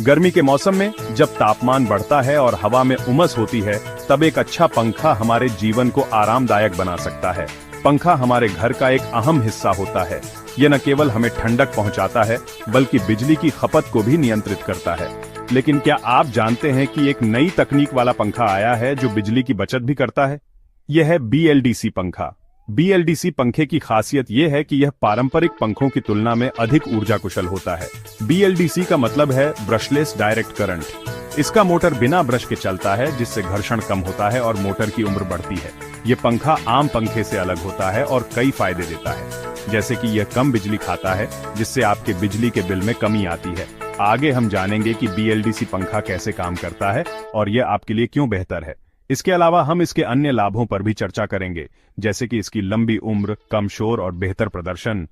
गर्मी के मौसम में जब तापमान बढ़ता है और हवा में उमस होती है, तब एक अच्छा पंखा हमारे जीवन को आरामदायक बना सकता है। पंखा हमारे घर का एक अहम हिस्सा होता है। ये न केवल हमें ठंडक पहुंचाता है, बल्कि बिजली की खपत को भी नियंत्रित करता है। लेकिन क्या आप जानते हैं कि एक नई तकनीक वाला पंखा आया है जो बिजली की बचत भी करता है? यह है BLDC पंखा। BLDC पंखे की खासियत यह है कि यह पारंपरिक पंखों की तुलना में अधिक ऊर्जा कुशल होता है। BLDC का मतलब है ब्रशलेस डायरेक्ट करंट। इसका मोटर बिना ब्रश के चलता है, जिससे घर्षण कम होता है और मोटर की उम्र बढ़ती है। ये पंखा आम पंखे से अलग होता है और कई फायदे देता है, जैसे कि यह कम बिजली खाता है, जिससे आपके बिजली के बिल में कमी आती है। आगे हम जानेंगे कि BLDC पंखा कैसे काम करता है और यह आपके लिए क्यों बेहतर है। इसके अलावा हम इसके अन्य लाभों पर भी चर्चा करेंगे, जैसे कि इसकी लंबी उम्र, कम शोर और बेहतर प्रदर्शन।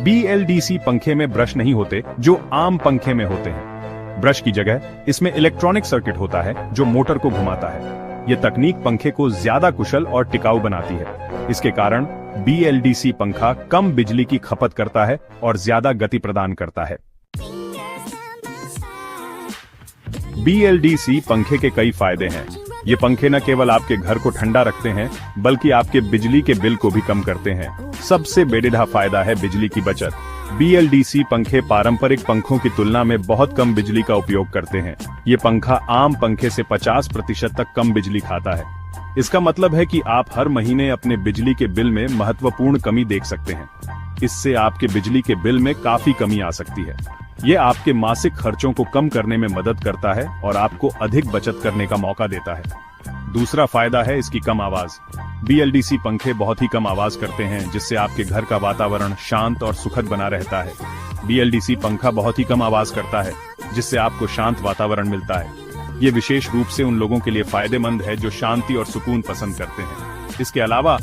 BLDC पंखे में ब्रश नहीं होते जो आम पंखे में होते हैं। ब्रश की जगह इसमें इलेक्ट्रॉनिक सर्किट होता है जो मोटर को घुमाता है। यह तकनीक पंखे को ज्यादा कुशल और टिकाऊ बनाती है। इसके कारण BLDC पंखा कम बिजली की खपत करता है और ज्यादा गति प्रदान करता है। BLDC पंखे के कई फायदे हैं। ये पंखे न केवल आपके घर को ठंडा रखते हैं, बल्कि आपके बिजली के बिल को भी कम करते हैं। सबसे बेड़िधा फायदा है बिजली की बचत। BLDC पंखे पारंपरिक पंखों की तुलना में बहुत कम बिजली का उपयोग करते हैं। ये पंखा आम पंखे से 50% तक कम बिजली खाता है। इसका मतलब है कि आप हर महीने अपने बिजली के बिल में महत्वपूर्ण कमी देख सकते हैं। इससे आपके बिजली के बिल में काफी कमी आ सकती है। ये आपके मासिक खर्चों को कम करने में मदद करता है और आपको अधिक बचत करने का मौका देता है। दूसरा फायदा है इसकी कम आवाज। BLDC पंखे बहुत ही कम आवाज करते हैं, जिससे आपके घर का वातावरण शांत और सुखद बना रहता है। BLDC पंखा बहुत ही कम आवाज करता है, जिससे आपको शांत वातावरण मिलता है। ये विशेष रूप से उन लोगों के लिए फायदेमंद है जो शांति और सुकून पसंद करते हैं। इसके अलावा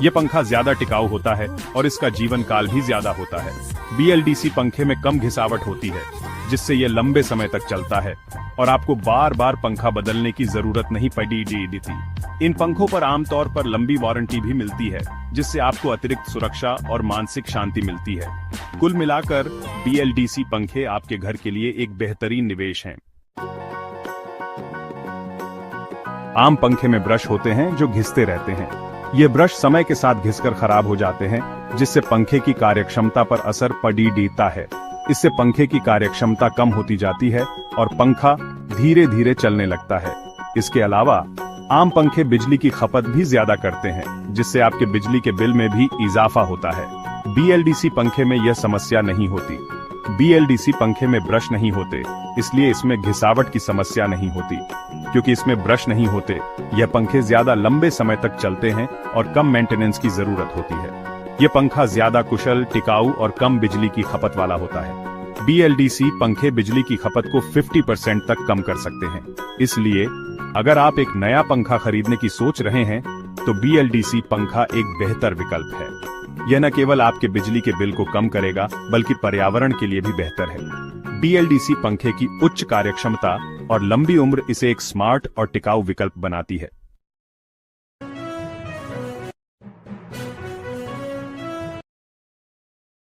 ये पंखा ज्यादा टिकाऊ होता है और इसका जीवन काल भी ज्यादा होता है। BLDC पंखे में कम घिसावट होती है, जिससे ये लंबे समय तक चलता है और आपको बार बार पंखा बदलने की जरूरत नहीं पड़ती। इन पंखों पर आमतौर पर लंबी वारंटी भी मिलती है, जिससे आपको अतिरिक्त सुरक्षा और मानसिक शांति मिलती है। कुल मिलाकर BLDC पंखे आपके घर के लिए एक बेहतरीन निवेश हैं। आम पंखे में ब्रश होते हैं जो घिसते रहते हैं। ये ब्रश समय के साथ घिसकर खराब हो जाते हैं, जिससे पंखे की कार्यक्षमता पर असर पड़ता है। इससे पंखे की कार्यक्षमता कम होती जाती है और पंखा धीरे धीरे चलने लगता है। इसके अलावा आम पंखे बिजली की खपत भी ज्यादा करते हैं, जिससे आपके बिजली के बिल में भी इजाफा होता है। BLDC पंखे में यह समस्या नहीं होती। BLDC पंखे में ब्रश नहीं होते, इसलिए इसमें घिसावट की समस्या नहीं होती। क्योंकि इसमें ब्रश नहीं होते, यह पंखे ज्यादा लंबे समय तक चलते हैं और कम मेंटेनेंस की जरूरत होती है। यह पंखा ज्यादा कुशल, टिकाऊ और कम बिजली की खपत वाला होता है। BLDC पंखे बिजली की खपत को 50% तक कम कर सकते हैं। इसलिए अगर आप एक नया पंखा खरीदने की सोच रहे हैं, तो BLDC पंखा एक बेहतर विकल्प है। यह न केवल आपके बिजली के बिल को कम करेगा, बल्कि पर्यावरण के लिए भी बेहतर है। BLDC पंखे की उच्च कार्यक्षमता और लंबी उम्र इसे एक स्मार्ट और टिकाऊ विकल्प बनाती है।